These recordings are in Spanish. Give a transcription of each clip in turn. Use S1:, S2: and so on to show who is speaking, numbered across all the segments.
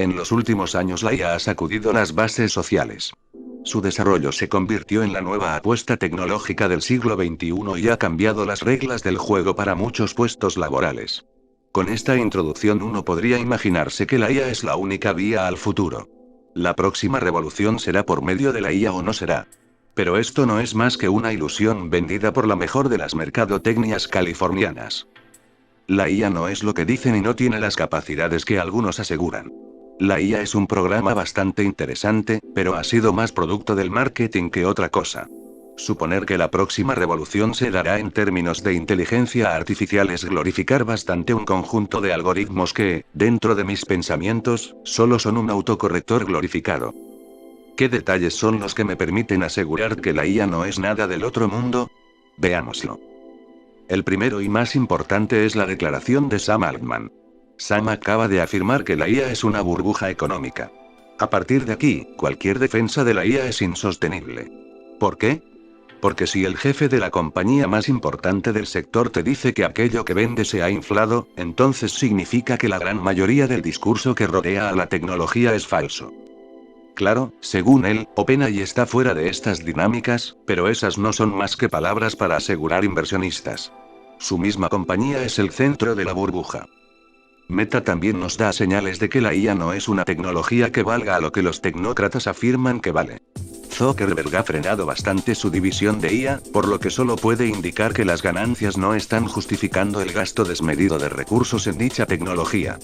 S1: En los últimos años la IA ha sacudido las bases sociales. Su desarrollo se convirtió en la nueva apuesta tecnológica del siglo XXI y ha cambiado las reglas del juego para muchos puestos laborales. Con esta introducción uno podría imaginarse que la IA es la única vía al futuro. La próxima revolución será por medio de la IA o no será. Pero esto no es más que una ilusión vendida por la mejor de las mercadotecnias californianas. La IA no es lo que dicen y no tiene las capacidades que algunos aseguran. La IA es un programa bastante interesante, pero ha sido más producto del marketing que otra cosa. Suponer que la próxima revolución se dará en términos de inteligencia artificial es glorificar bastante un conjunto de algoritmos que, dentro de mis pensamientos, solo son un autocorrector glorificado. ¿Qué detalles son los que me permiten asegurar que la IA no es nada del otro mundo? Veámoslo. El primero y más importante es la declaración de Sam Altman. Sam acaba de afirmar que la IA es una burbuja económica. A partir de aquí, cualquier defensa de la IA es insostenible. ¿Por qué? Porque si el jefe de la compañía más importante del sector te dice que aquello que vende se ha inflado, entonces significa que la gran mayoría del discurso que rodea a la tecnología es falso. Claro, según él, OpenAI está fuera de estas dinámicas, pero esas no son más que palabras para asegurar inversionistas. Su misma compañía es el centro de la burbuja. Meta también nos da señales de que la IA no es una tecnología que valga a lo que los tecnócratas afirman que vale. Zuckerberg ha frenado bastante su división de IA, por lo que solo puede indicar que las ganancias no están justificando el gasto desmedido de recursos en dicha tecnología.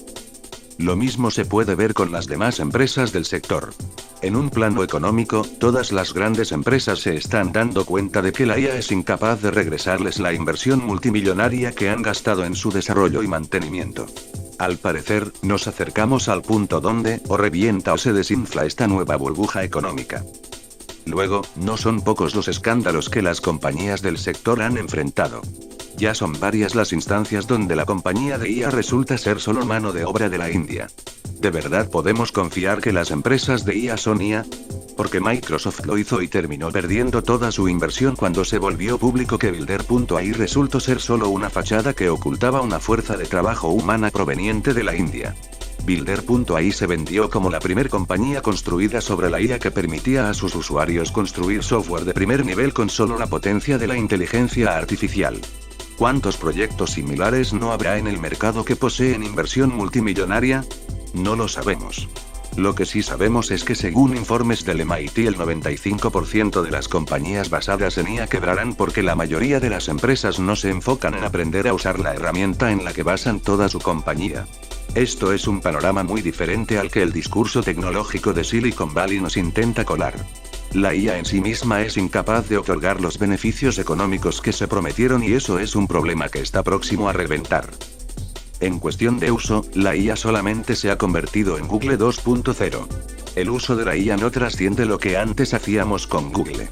S1: Lo mismo se puede ver con las demás empresas del sector. En un plano económico, todas las grandes empresas se están dando cuenta de que la IA es incapaz de regresarles la inversión multimillonaria que han gastado en su desarrollo y mantenimiento. Al parecer, nos acercamos al punto donde, o revienta o se desinfla esta nueva burbuja económica. Luego, no son pocos los escándalos que las compañías del sector han enfrentado. Ya son varias las instancias donde la compañía de IA resulta ser solo mano de obra de la India. ¿De verdad podemos confiar que las empresas de IA son IA? Porque Microsoft lo hizo y terminó perdiendo toda su inversión cuando se volvió público que Builder.ai resultó ser solo una fachada que ocultaba una fuerza de trabajo humana proveniente de la India. Builder.ai se vendió como la primer compañía construida sobre la IA que permitía a sus usuarios construir software de primer nivel con solo la potencia de la inteligencia artificial. ¿Cuántos proyectos similares no habrá en el mercado que poseen inversión multimillonaria? No lo sabemos. Lo que sí sabemos es que según informes del MIT el 95% de las compañías basadas en IA quebrarán porque la mayoría de las empresas no se enfocan en aprender a usar la herramienta en la que basan toda su compañía. Esto es un panorama muy diferente al que el discurso tecnológico de Silicon Valley nos intenta colar. La IA en sí misma es incapaz de otorgar los beneficios económicos que se prometieron y eso es un problema que está próximo a reventar. En cuestión de uso, la IA solamente se ha convertido en Google 2.0. El uso de la IA no trasciende lo que antes hacíamos con Google.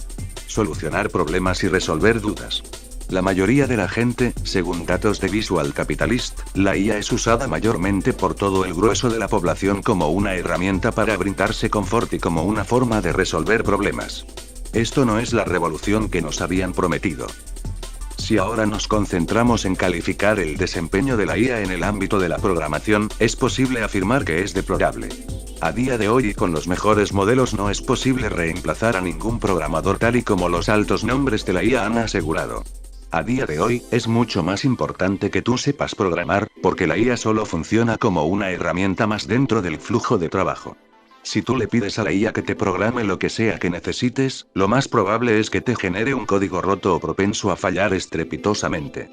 S1: Solucionar problemas y resolver dudas. La mayoría de la gente, según datos de Visual Capitalist, la IA es usada mayormente por todo el grueso de la población como una herramienta para brindarse confort y como una forma de resolver problemas. Esto no es la revolución que nos habían prometido. Si ahora nos concentramos en calificar el desempeño de la IA en el ámbito de la programación, es posible afirmar que es deplorable. A día de hoy y con los mejores modelos no es posible reemplazar a ningún programador tal y como los altos nombres de la IA han asegurado. A día de hoy, es mucho más importante que tú sepas programar, porque la IA solo funciona como una herramienta más dentro del flujo de trabajo. Si tú le pides a la IA que te programe lo que sea que necesites, lo más probable es que te genere un código roto o propenso a fallar estrepitosamente.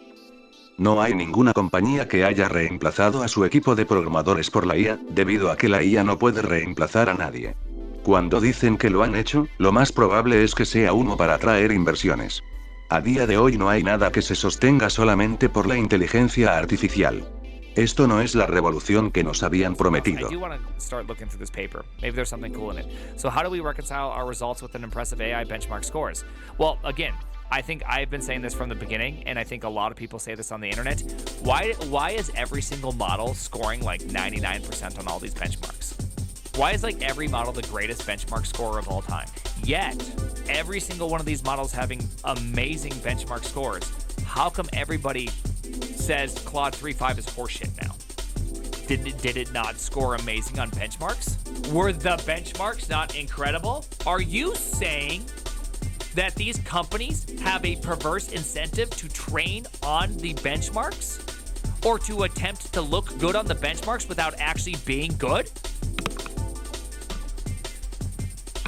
S1: No hay ninguna compañía que haya reemplazado a su equipo de programadores por la IA, debido a que la IA no puede reemplazar a nadie. Cuando dicen que lo han hecho, lo más probable es que sea humo para atraer inversiones. A día de hoy no hay nada que se sostenga solamente por la inteligencia artificial. Esto no es la revolución que nos habían prometido.
S2: I do want to start looking through this paper. Maybe there's something cool in it. So how do we reconcile our results with an impressive AI benchmark scores? Well, again, I think I've been saying this from the beginning, and I think a lot of people say this on the internet. Why is every single model scoring like 99% on all these benchmarks? Why is like every model the greatest benchmark scorer of all time? Yet, every single one of these models having amazing benchmark scores. How come everybody says Claude 3.5 is horseshit now? Did it not score amazing on benchmarks? Were the benchmarks not incredible? Are you saying that these companies have a perverse incentive to train on the benchmarks? Or to attempt to look good on the benchmarks without actually being good?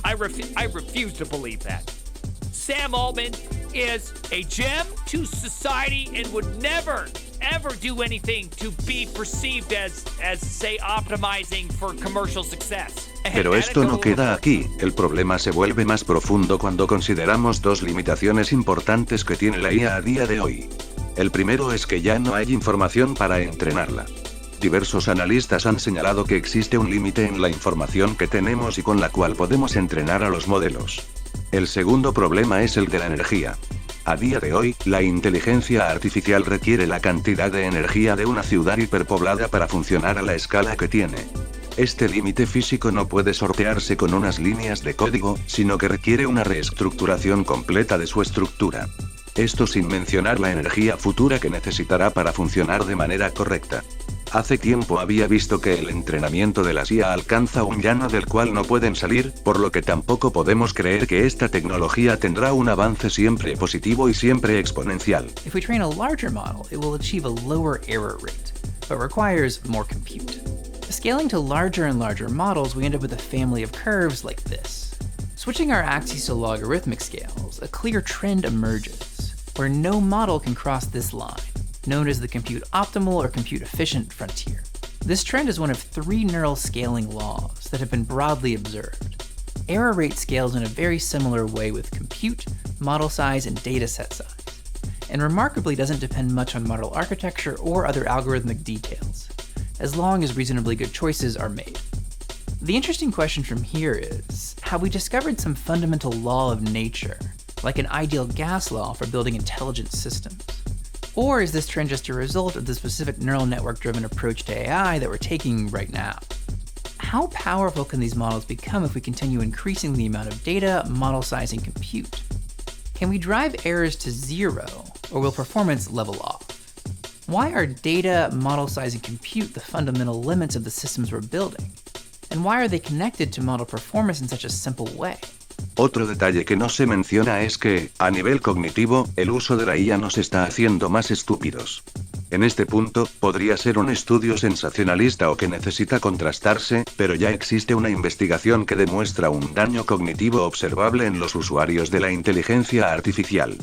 S2: I refuse to believe that. Sam Altman is a gem to society and would never, ever do anything to be perceived as say, optimizing for commercial success.
S1: Pero esto no queda aquí, el problema se vuelve más profundo cuando consideramos dos limitaciones importantes que tiene la IA a día de hoy. El primero es que ya no hay información para entrenarla. Diversos analistas han señalado que existe un límite en la información que tenemos y con la cual podemos entrenar a los modelos. El segundo problema es el de la energía. A día de hoy, la inteligencia artificial requiere la cantidad de energía de una ciudad hiperpoblada para funcionar a la escala que tiene. Este límite físico no puede sortearse con unas líneas de código, sino que requiere una reestructuración completa de su estructura. Esto sin mencionar la energía futura que necesitará para funcionar de manera correcta. Hace tiempo había visto que el entrenamiento de las IA alcanza un llano del cual no pueden salir, por lo que tampoco podemos creer que esta tecnología tendrá un avance siempre positivo y siempre exponencial.
S3: If we train a larger model, it will achieve a lower error rate, but requires more compute. Scaling to larger and larger models, we end up with a family of curves like this. Switching our axes to logarithmic scales, a clear trend emerges, where no model can cross this line, known as the compute optimal or compute efficient frontier. This trend is one of 3 neural scaling laws that have been broadly observed. Error rate scales in a very similar way with compute, model size, and dataset size, and remarkably doesn't depend much on model architecture or other algorithmic details, as long as reasonably good choices are made. The interesting question from here is, have we discovered some fundamental law of nature, like an ideal gas law for building intelligent systems? Or is this trend just a result of the specific neural network-driven approach to AI that we're taking right now? How powerful can these models become if we continue increasing the amount of data, model size, and compute? Can we drive errors to 0, or will performance level off? Why are data, model size, and compute the fundamental limits of the systems we're building? And why are they connected to model performance in such a simple way?
S1: Otro detalle que no se menciona es que, a nivel cognitivo, el uso de la IA nos está haciendo más estúpidos. En este punto, podría ser un estudio sensacionalista o que necesita contrastarse, pero ya existe una investigación que demuestra un daño cognitivo observable en los usuarios de la inteligencia artificial.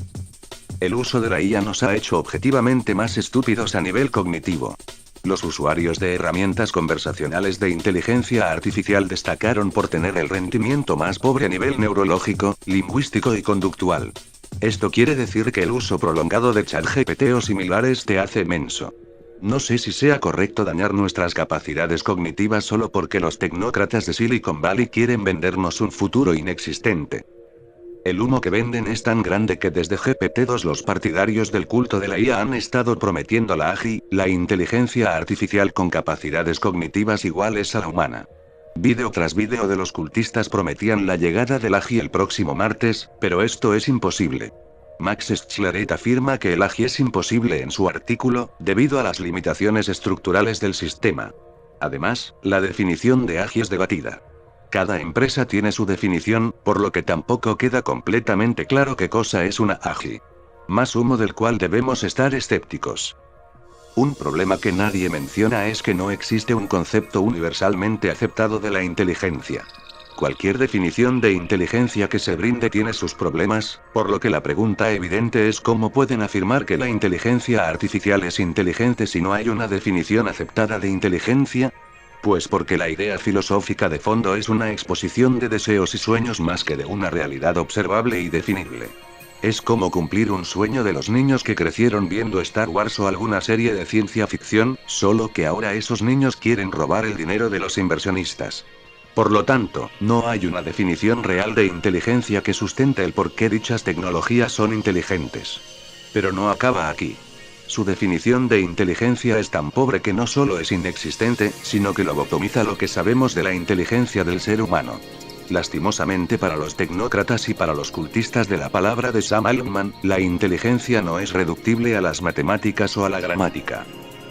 S1: El uso de la IA nos ha hecho objetivamente más estúpidos a nivel cognitivo. Los usuarios de herramientas conversacionales de inteligencia artificial destacaron por tener el rendimiento más pobre a nivel neurológico, lingüístico y conductual. Esto quiere decir que el uso prolongado de ChatGPT o similares te hace menso. No sé si sea correcto dañar nuestras capacidades cognitivas solo porque los tecnócratas de Silicon Valley quieren vendernos un futuro inexistente. El humo que venden es tan grande que desde GPT-2 los partidarios del culto de la IA han estado prometiendo la AGI, la inteligencia artificial con capacidades cognitivas iguales a la humana. Vídeo tras vídeo de los cultistas prometían la llegada del AGI el próximo martes, pero esto es imposible. Max Schlereth afirma que el AGI es imposible en su artículo, debido a las limitaciones estructurales del sistema. Además, la definición de AGI es debatida. Cada empresa tiene su definición, por lo que tampoco queda completamente claro qué cosa es una AGI. Más humo del cual debemos estar escépticos. Un problema que nadie menciona es que no existe un concepto universalmente aceptado de la inteligencia. Cualquier definición de inteligencia que se brinde tiene sus problemas, por lo que la pregunta evidente es cómo pueden afirmar que la inteligencia artificial es inteligente si no hay una definición aceptada de inteligencia. Pues porque la idea filosófica de fondo es una exposición de deseos y sueños más que de una realidad observable y definible. Es como cumplir un sueño de los niños que crecieron viendo Star Wars o alguna serie de ciencia ficción, solo que ahora esos niños quieren robar el dinero de los inversionistas. Por lo tanto, no hay una definición real de inteligencia que sustente el por qué dichas tecnologías son inteligentes. Pero no acaba aquí. Su definición de inteligencia es tan pobre que no solo es inexistente, sino que lobotomiza lo que sabemos de la inteligencia del ser humano. Lastimosamente para los tecnócratas y para los cultistas de la palabra de Sam Altman, la inteligencia no es reductible a las matemáticas o a la gramática.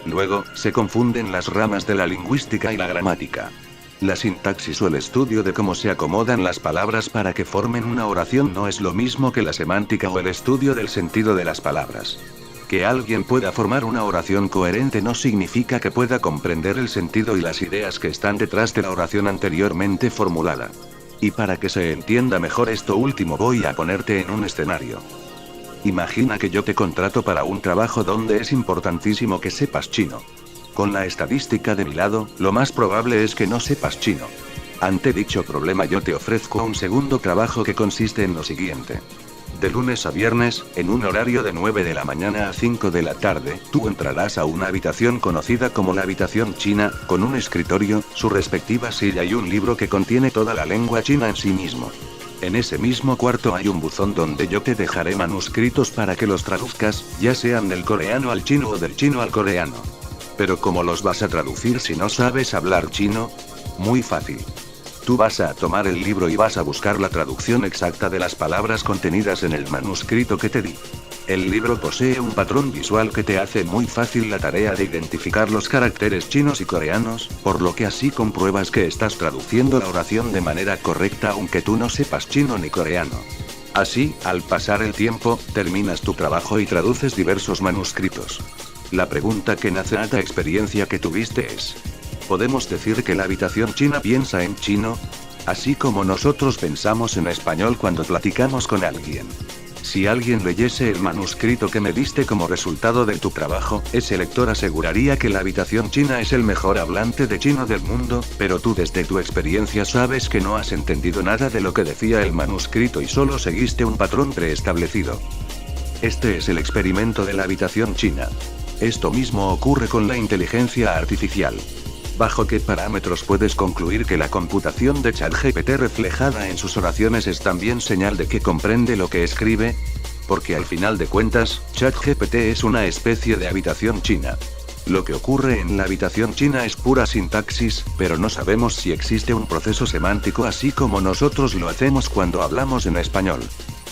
S1: Luego, se confunden las ramas de la lingüística y la gramática. La sintaxis o el estudio de cómo se acomodan las palabras para que formen una oración no es lo mismo que la semántica o el estudio del sentido de las palabras. Que alguien pueda formar una oración coherente no significa que pueda comprender el sentido y las ideas que están detrás de la oración anteriormente formulada. Y para que se entienda mejor esto último voy a ponerte en un escenario. Imagina que yo te contrato para un trabajo donde es importantísimo que sepas chino. Con la estadística de mi lado, lo más probable es que no sepas chino. Ante dicho problema yo te ofrezco un segundo trabajo que consiste en lo siguiente. De lunes a viernes, en un horario de 9 de la mañana a 5 de la tarde, tú entrarás a una habitación conocida como la habitación china, con un escritorio, su respectiva silla y un libro que contiene toda la lengua china en sí mismo. En ese mismo cuarto hay un buzón donde yo te dejaré manuscritos para que los traduzcas, ya sean del coreano al chino o del chino al coreano. Pero ¿cómo los vas a traducir si no sabes hablar chino? Muy fácil. Tú vas a tomar el libro y vas a buscar la traducción exacta de las palabras contenidas en el manuscrito que te di. El libro posee un patrón visual que te hace muy fácil la tarea de identificar los caracteres chinos y coreanos, por lo que así compruebas que estás traduciendo la oración de manera correcta aunque tú no sepas chino ni coreano. Así, al pasar el tiempo, terminas tu trabajo y traduces diversos manuscritos. La pregunta que nace de la experiencia que tuviste es: ¿podemos decir que la habitación china piensa en chino? Así como nosotros pensamos en español cuando platicamos con alguien. Si alguien leyese el manuscrito que me diste como resultado de tu trabajo, ese lector aseguraría que la habitación china es el mejor hablante de chino del mundo, pero tú desde tu experiencia sabes que no has entendido nada de lo que decía el manuscrito y solo seguiste un patrón preestablecido. Este es el experimento de la habitación china. Esto mismo ocurre con la inteligencia artificial. ¿Bajo qué parámetros puedes concluir que la computación de ChatGPT reflejada en sus oraciones es también señal de que comprende lo que escribe? Porque al final de cuentas, ChatGPT es una especie de habitación china. Lo que ocurre en la habitación china es pura sintaxis, pero no sabemos si existe un proceso semántico así como nosotros lo hacemos cuando hablamos en español.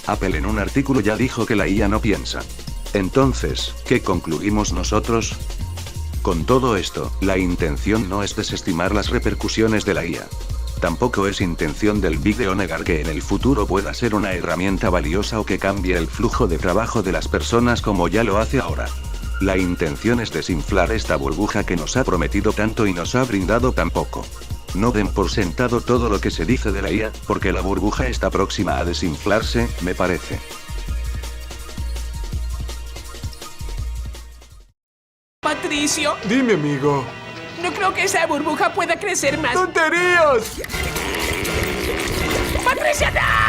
S1: Apple en un artículo ya dijo que la IA no piensa. Entonces, ¿qué concluimos nosotros? Con todo esto, la intención no es desestimar las repercusiones de la IA. Tampoco es intención del vídeo negar que en el futuro pueda ser una herramienta valiosa o que cambie el flujo de trabajo de las personas como ya lo hace ahora. La intención es desinflar esta burbuja que nos ha prometido tanto y nos ha brindado tan poco. No den por sentado todo lo que se dice de la IA, porque la burbuja está próxima a desinflarse, me parece.
S4: Patricio,
S5: Dime, amigo.
S4: no creo que esa burbuja pueda crecer más.
S5: ¡Tonterías!
S4: ¡Patricia, no!